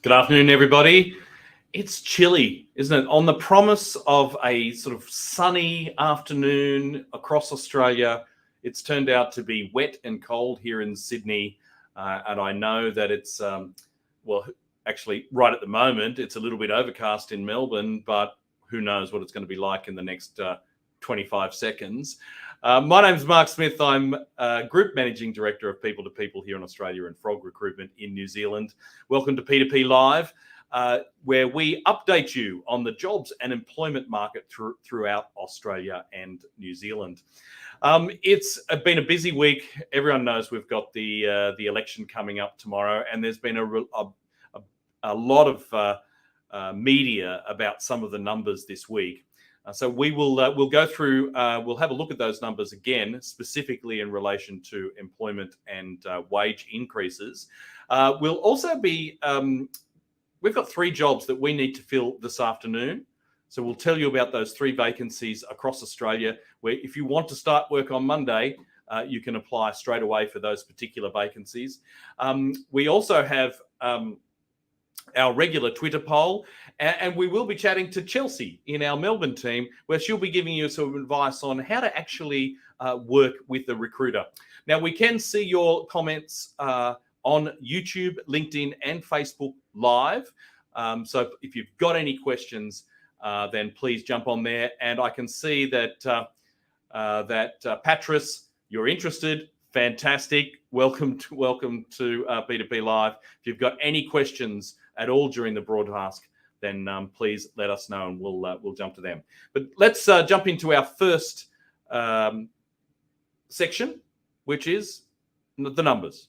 Good afternoon, everybody. It's chilly, isn't it? On the promise of a sort of sunny afternoon across Australia, it's turned out to be wet and cold here in Sydney. And I know that it's, well, actually right at the moment, it's a little bit overcast in Melbourne, but who knows what it's going to be like in the next 25 seconds. My name's Mark Smith. I'm Group Managing Director of People to People here in Australia and Frog Recruitment in New Zealand. Welcome to P2P Live, where we update you on the jobs and employment market throughout Australia and New Zealand. It's been a busy week. Everyone knows we've got the election coming up tomorrow, and there's been a lot of media about some of the numbers this week. So we'll go through, we'll have a look at those numbers again, specifically in relation to employment and wage increases. We'll also be, we've got 3 jobs that we need to fill this afternoon. So we'll tell you about those 3 vacancies across Australia, where if you want to start work on Monday, you can apply straight away for those particular vacancies. We also have our regular Twitter poll, and we will be chatting to Chelsea in our Melbourne team, where she'll be giving you some advice on how to actually work with the recruiter. Now, we can see your comments on YouTube, LinkedIn, and Facebook Live. So if you've got any questions, then please jump on there. And I can see that Patris, you're interested. Fantastic. Welcome to P2P Live. If you've got any questions at all during the broadcast, then please let us know and we'll jump to them. But let's jump into our first section, which is the numbers.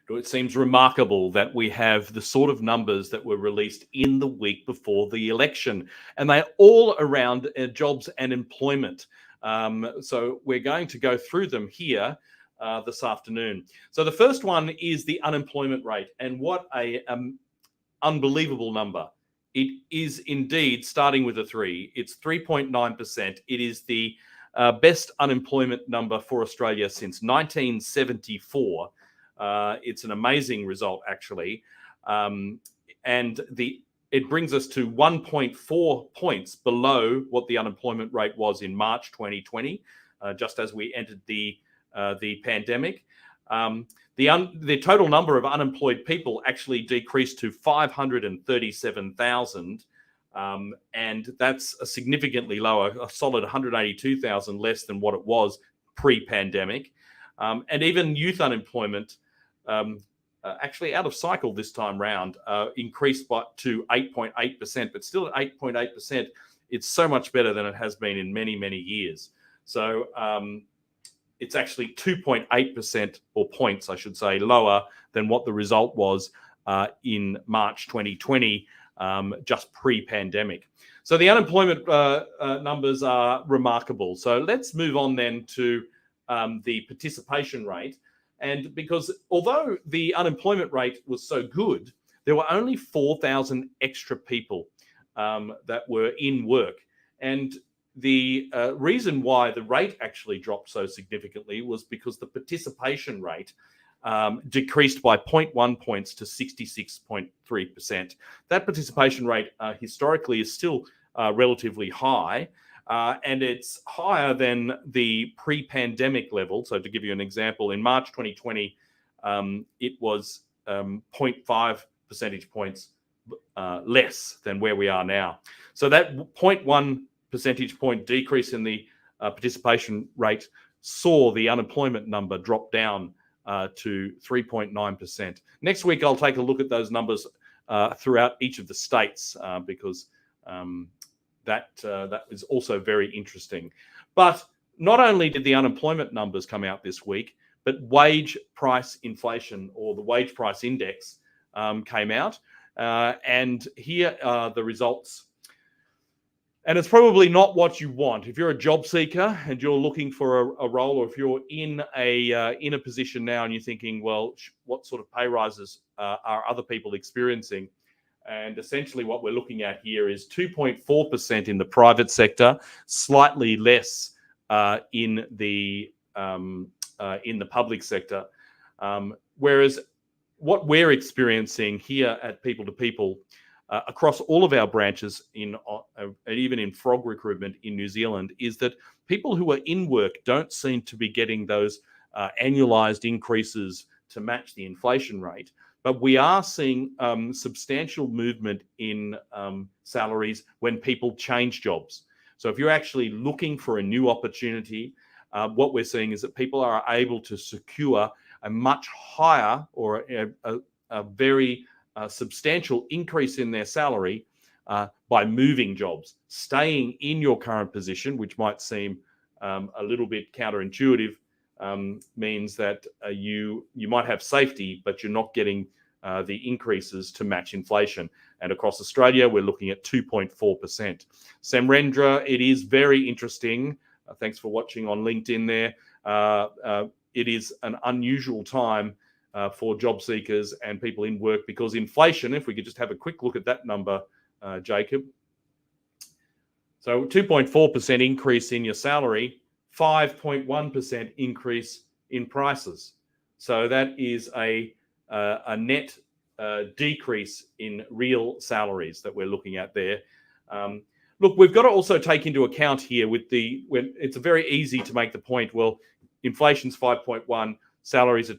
It seems remarkable that we have the sort of numbers that were released in the week before the election, and they're all around jobs and employment. So we're going to go through them here this afternoon. So the first one is the unemployment rate, and what a unbelievable number. It is indeed starting with a 3. It's 3.9%. It is the best unemployment number for Australia since 1974. It's an amazing result, actually. And it brings us to 1.4 points below what the unemployment rate was in March 2020, just as we entered the pandemic. The total number of unemployed people actually decreased to 537,000, and that's a significantly lower, a solid 182,000 less than what it was pre-pandemic. And even youth unemployment, actually out of cycle this time round, increased to 8.8%, but still at 8.8%, it's so much better than it has been in many, many years. So it's actually 2.8%, or points, I should say, lower than what the result was in March 2020, just pre-pandemic. So the unemployment numbers are remarkable. So let's move on then to the participation rate. And because although the unemployment rate was so good, there were only 4,000 extra people that were in work. And the reason why the rate actually dropped so significantly was because the participation rate decreased by 0.1 points to 66.3%. That participation rate historically is still relatively high. And it's higher than the pre-pandemic level. So to give you an example, in March 2020, it was 0.5 percentage points less than where we are now. So that 0.1 percentage point decrease in the participation rate saw the unemployment number drop down to 3.9%. Next week, I'll take a look at those numbers throughout each of the states because that is also very interesting. But not only did the unemployment numbers come out this week, but wage price inflation, or the wage price index, came out. And here are the results. And it's probably not what you want. If you're a job seeker and you're looking for a role, or if you're in a position now and you're thinking, well, what sort of pay rises are other people experiencing? And essentially what we're looking at here is 2.4% in the private sector, slightly less in the public sector. Whereas what we're experiencing here at People to People, across all of our branches, even in frog recruitment in New Zealand, is that people who are in work don't seem to be getting those annualized increases to match the inflation rate. But we are seeing substantial movement in salaries when people change jobs. So if you're actually looking for a new opportunity, what we're seeing is that people are able to secure a much higher, or a very substantial increase in their salary by moving jobs. Staying in your current position, which might seem a little bit counterintuitive, means that you might have safety, but you're not getting the increases to match inflation. And across Australia, we're looking at 2.4%. Samrendra, it is very interesting. Thanks for watching on LinkedIn there. It is an unusual time for job seekers and people in work, because inflation, if we could just have a quick look at that number, Jacob. So 2.4% increase in your salary, 5.1% increase in prices. So that is a net decrease in real salaries that we're looking at there. Look, we've got to also take into account here when it's very easy to make the point, well, inflation's 5.1, salaries are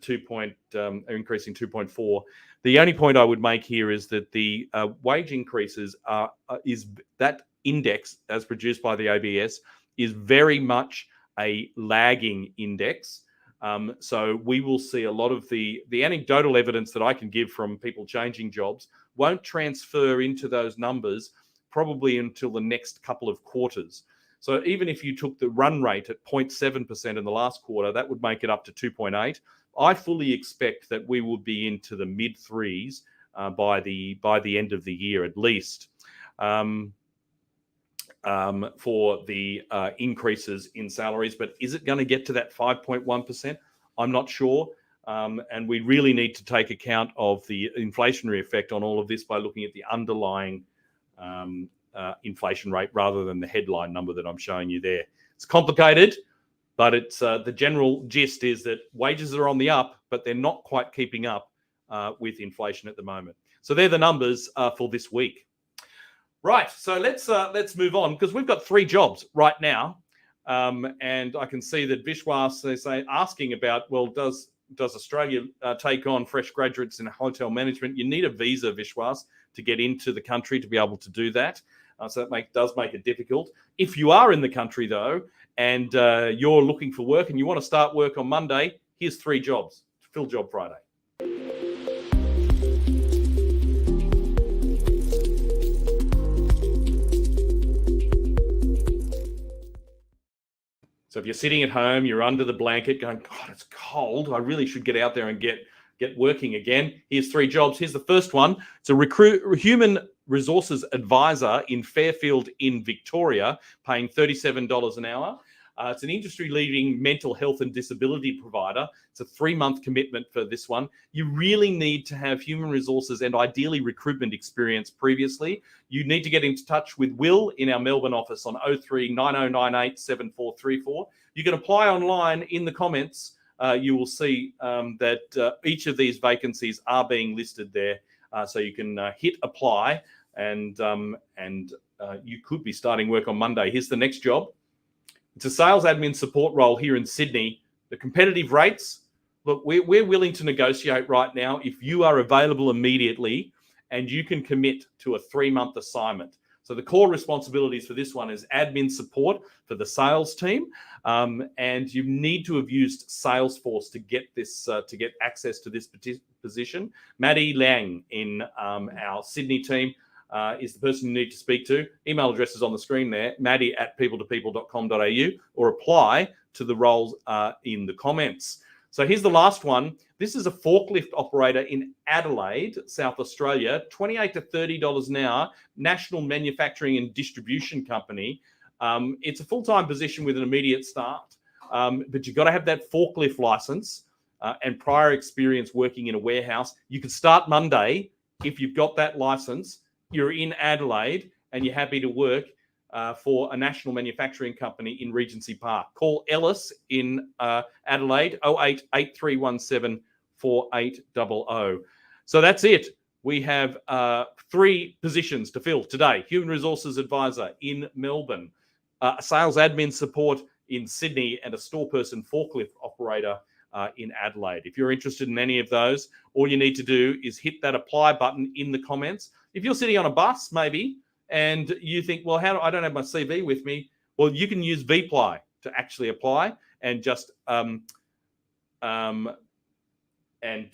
increasing 2.4. The only point I would make here is that the wage increases is that index, as produced by the ABS, is very much a lagging index. So we will see a lot of the anecdotal evidence that I can give from people changing jobs won't transfer into those numbers probably until the next couple of quarters. So even if you took the run rate at 0.7% in the last quarter, that would make it up to 2.8. I fully expect that we will be into the mid threes by the end of the year at least, for the increases in salaries. But is it going to get to that 5.1%? I'm not sure. And we really need to take account of the inflationary effect on all of this by looking at the underlying inflation rate rather than the headline number that I'm showing you there. It's complicated, but it's the general gist is that wages are on the up, but they're not quite keeping up with inflation at the moment. So they're the numbers for this week. Right, so let's move on, because we've got 3 jobs right now, and I can see that Vishwas, they say, asking about, well, does Australia take on fresh graduates in hotel management? You need a visa, Vishwas, to get into the country to be able to do that. So that does make it difficult. If you are in the country, though, and you're looking for work and you want to start work on Monday, here's 3 jobs. Fill Job Friday. So if you're sitting at home, you're under the blanket going, God, it's cold. I really should get out there and get working again. Here's 3 jobs. Here's the first one. It's a human resources advisor in Fairfield in Victoria, paying $37 an hour. It's an industry-leading mental health and disability provider. It's a 3-month commitment for this one. You really need to have human resources and ideally recruitment experience previously. You need to get in touch with Will in our Melbourne office on 03 9098 7434. You can apply online. In the comments, you will see that each of these vacancies are being listed there. So you can hit apply, and you could be starting work on Monday. Here's the next job. It's a sales admin support role here in Sydney. The competitive rates, look, we're willing to negotiate right now if you are available immediately and you can commit to a 3-month assignment. So the core responsibilities for this one is admin support for the sales team, and you need to have used Salesforce to get this to get access to this position. Maddie Lang in our Sydney team is the person you need to speak to. Email address is on the screen there, maddie@people2people.com.au, or apply to the roles in the comments. So here's the last one. This is a forklift operator in Adelaide, South Australia, $28 to $30 an hour, national manufacturing and distribution company. It's a full-time position with an immediate start, but you've got to have that forklift license and prior experience working in a warehouse. You can start Monday if you've got that license, you're in Adelaide, and you're happy to work for a national manufacturing company in Regency Park. Call Ellis in Adelaide, 08 8317 4800. So that's it. We have 3 positions to fill today. Human Resources Advisor in Melbourne, a sales admin support in Sydney, and a store person forklift operator in Adelaide. If you're interested in any of those, all you need to do is hit that apply button in the comments. If you're sitting on a bus, maybe, and you think, well, I don't have my CV with me. Well, you can use Vply to actually apply, and just and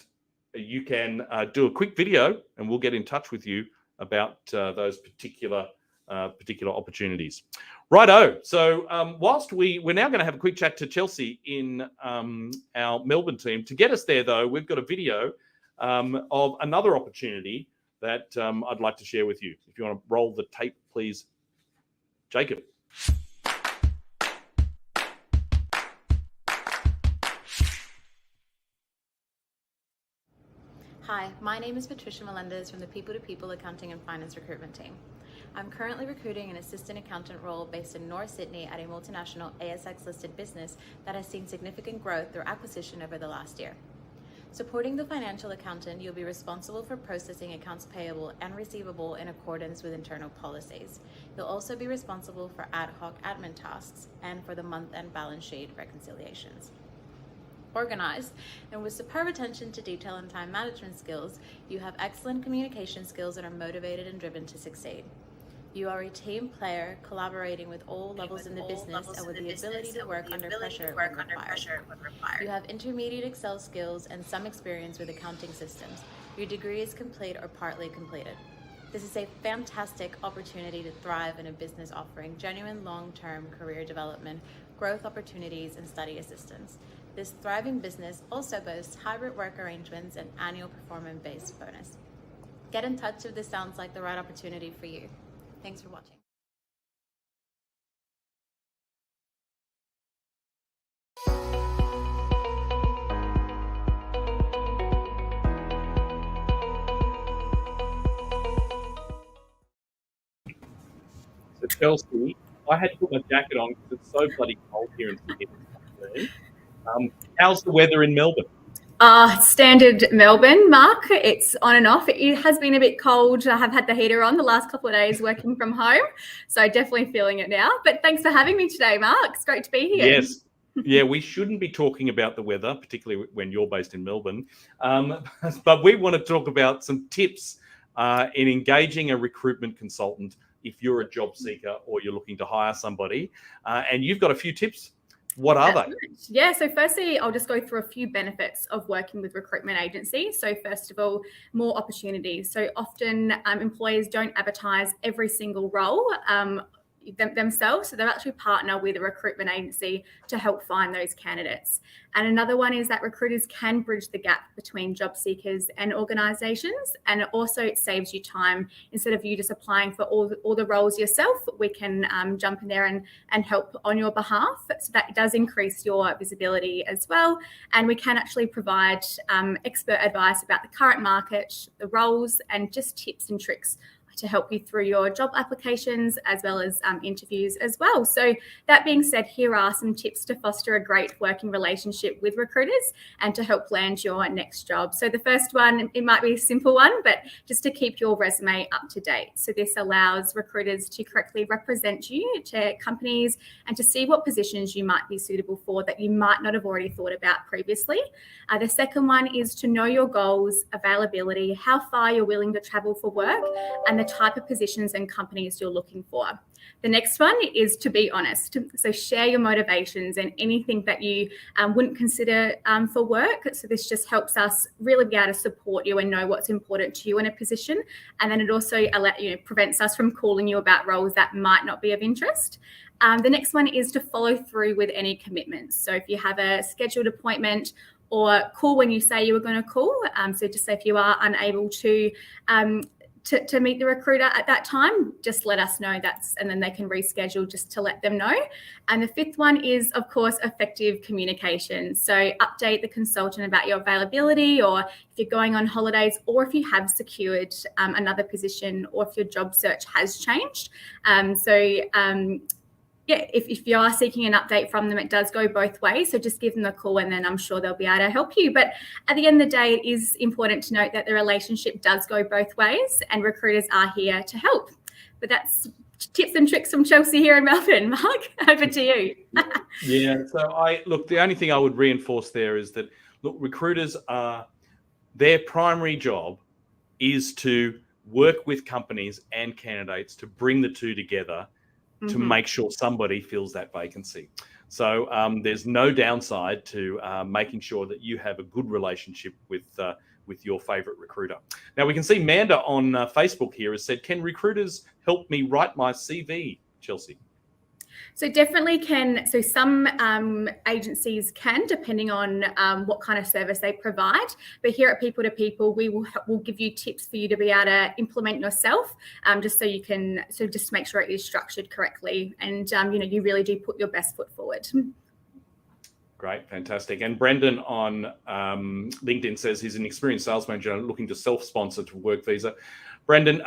you can do a quick video, and we'll get in touch with you about those particular opportunities. Righto. So whilst we're now going to have a quick chat to Chelsea in our Melbourne team. To get us there, though, we've got a video of another opportunity that I'd like to share with you. If you want to roll the tape, please, Jacob. Hi, my name is Patricia Melendez from the People to People Accounting and Finance Recruitment Team. I'm currently recruiting an assistant accountant role based in North Sydney at a multinational ASX-listed business that has seen significant growth through acquisition over the last year. Supporting the financial accountant, you'll be responsible for processing accounts payable and receivable in accordance with internal policies. You'll also be responsible for ad hoc admin tasks and for the month-end balance sheet reconciliations. Organized and with superb attention to detail and time management skills, you have excellent communication skills and are motivated and driven to succeed. You are a team player, collaborating with all levels in the business and with the ability to work under pressure when required. You have intermediate Excel skills and some experience with accounting systems. Your degree is complete or partly completed. This is a fantastic opportunity to thrive in a business offering genuine long-term career development, growth opportunities, and study assistance. This thriving business also boasts hybrid work arrangements and annual performance-based bonus. Get in touch if this sounds like the right opportunity for you. Thanks for watching. So Chelsea, I had to put my jacket on because it's so bloody cold here in Sydney. How's the weather in Melbourne? Standard Melbourne, Mark. It's on and off. It has been a bit cold. I have had the heater on the last couple of days working from home, so definitely feeling it now. But thanks for having me today, Mark. It's great to be here. Yes. Yeah, we shouldn't be talking about the weather, particularly when you're based in Melbourne. But we want to talk about some tips in engaging a recruitment consultant if you're a job seeker or you're looking to hire somebody. And you've got a few tips. What are they? Yeah, so firstly, I'll just go through a few benefits of working with recruitment agencies. So first of all, more opportunities. So often employers don't advertise every single role themselves, so they'll actually partner with a recruitment agency to help find those candidates. And another one is that recruiters can bridge the gap between job seekers and organisations, and it also saves you time. Instead of you just applying for all the roles yourself, we can jump in there and help on your behalf. So that does increase your visibility as well, and we can actually provide expert advice about the current market, the roles, and just tips and tricks to help you through your job applications as well as interviews as well. So that being said, here are some tips to foster a great working relationship with recruiters and to help land your next job. So the first one, it might be a simple one, but just to keep your resume up to date. So this allows recruiters to correctly represent you to companies and to see what positions you might be suitable for that you might not have already thought about previously. The second one is to know your goals, availability, how far you're willing to travel for work, and the type of positions and companies you're looking for. The next one is to be honest. So share your motivations and anything that you wouldn't consider for work. So this just helps us really be able to support you and know what's important to you in a position. And then it also prevents us from calling you about roles that might not be of interest. The next one is to follow through with any commitments. So if you have a scheduled appointment or call when you say you were going to call, so just say if you are unable to meet the recruiter at that time, just let us know and then they can reschedule just to let them know. And the fifth one is, of course, effective communication. So update the consultant about your availability, or if you're going on holidays, or if you have secured another position, or if your job search has changed. If you are seeking an update from them, it does go both ways. So just give them a call and then I'm sure they'll be able to help you. But at the end of the day, it is important to note that the relationship does go both ways and recruiters are here to help. But that's tips and tricks from Chelsea here in Melbourne. Mark, over to you. Yeah, so the only thing I would reinforce there is that, recruiters their primary job is to work with companies and candidates to bring the two together to make sure somebody fills that vacancy. So there's no downside to making sure that you have a good relationship with your favorite recruiter. Now we can see Manda on Facebook here has said, can recruiters help me write my CV, Chelsea? So definitely can. So some agencies can, depending on what kind of service they provide. But here at People to People, we'll give you tips for you to be able to implement yourself, just so you can just make sure it is structured correctly, and you really do put your best foot forward. Great, fantastic. And Brendan on LinkedIn says he's an experienced sales manager looking to self-sponsor to work visa. Brendan,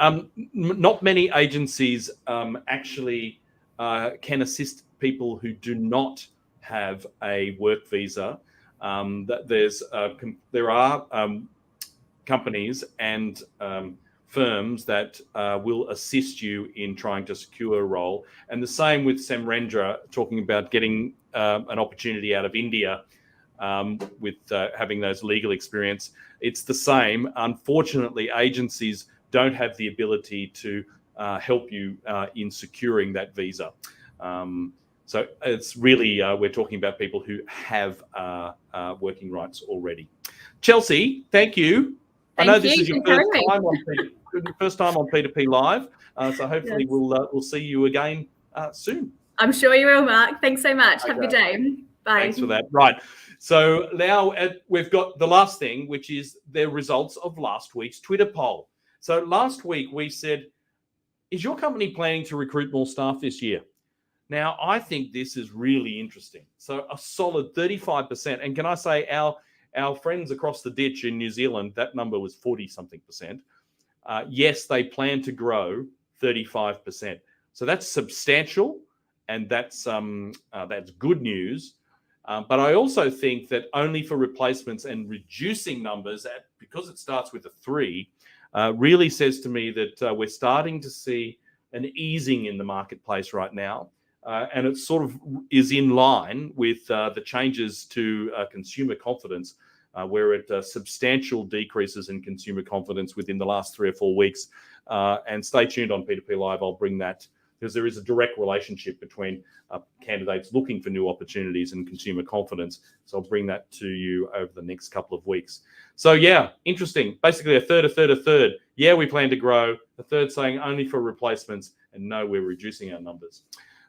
not many agencies actually can assist people who do not have a work visa. There are companies and firms that will assist you in trying to secure a role. And the same with Samrendra, talking about getting an opportunity out of India with having those legal experience. It's the same. Unfortunately, agencies don't have the ability to help you in securing that visa. So it's really, we're talking about people who have working rights already. Chelsea, thank you. I know this is your first time on P2P Live, so hopefully we'll see you again soon. I'm sure you will, Mark. Thanks so much. Okay. Have a good day. Bye. Thanks for that. Right. So now we've got the last thing, which is the results of last week's Twitter poll. So last week we said, is your company planning to recruit more staff this year? Now, I think this is really interesting. So a solid 35%. And can I say our friends across the ditch in New Zealand, that number was 40-something%. Yes, they plan to grow 35%. So that's substantial, and that's good news. But I also think that only for replacements and reducing numbers, because it starts with a 3, really says to me that we're starting to see an easing in the marketplace right now. And it sort of is in line with the changes to consumer confidence, where it substantial decreases in consumer confidence within the last 3 or 4 weeks. And stay tuned on P2P Live. I'll bring that, because there is a direct relationship between candidates looking for new opportunities and consumer confidence. So I'll bring that to you over the next couple of weeks. So yeah, interesting. Basically a third. Yeah, we plan to grow. A third saying only for replacements, and no, we're reducing our numbers.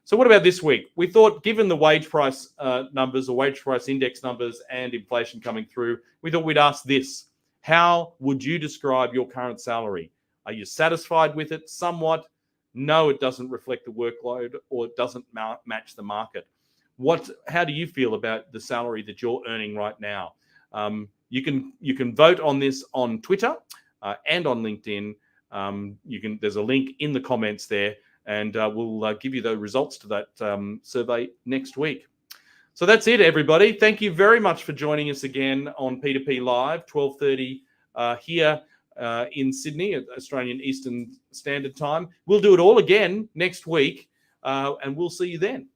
So what about this week? We thought, given the wage price numbers, or wage price index numbers, and inflation coming through, we thought we'd ask this. How would you describe your current salary? Are you satisfied with it? Somewhat? No, it doesn't reflect the workload, or it doesn't match the market. How do you feel about the salary that you're earning right now? You can vote on this on Twitter and on LinkedIn. There's a link in the comments there, and we'll give you the results to that survey next week. So that's it, everybody. Thank you very much for joining us again on P2P Live, 12:30 here in Sydney at Australian Eastern Standard Time. We'll do it all again next week, and we'll see you then.